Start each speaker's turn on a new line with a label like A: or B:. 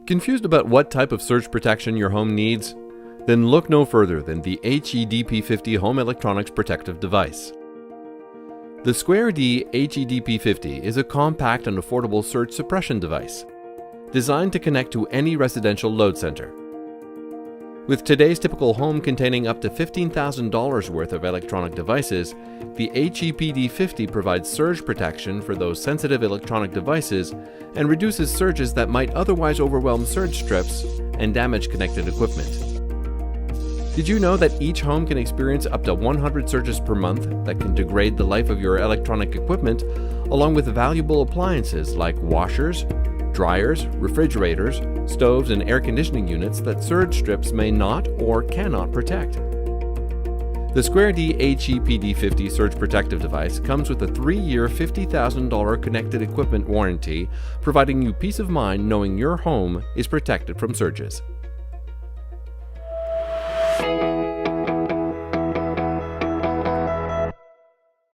A: Confused about what type of surge protection your home needs? Then look no further than the HEDP50 Home Electronics Protective Device. The Square D HEDP50 is a compact and affordable surge suppression device, designed to connect to any residential load center. With today's typical home containing up to $15,000 worth of electronic devices, the HEDP50 provides surge protection for those sensitive electronic devices and reduces surges that might otherwise overwhelm surge strips and damage connected equipment. Did you know that each home can experience up to 100 surges per month that can degrade the life of your electronic equipment, along with valuable appliances like washers, dryers, refrigerators, stoves, and air conditioning units that surge strips may not or cannot protect? The Square D HEDP50 Surge Protective Device comes with a 3-year, $50,000 connected equipment warranty, providing you peace of mind knowing your home is protected from surges.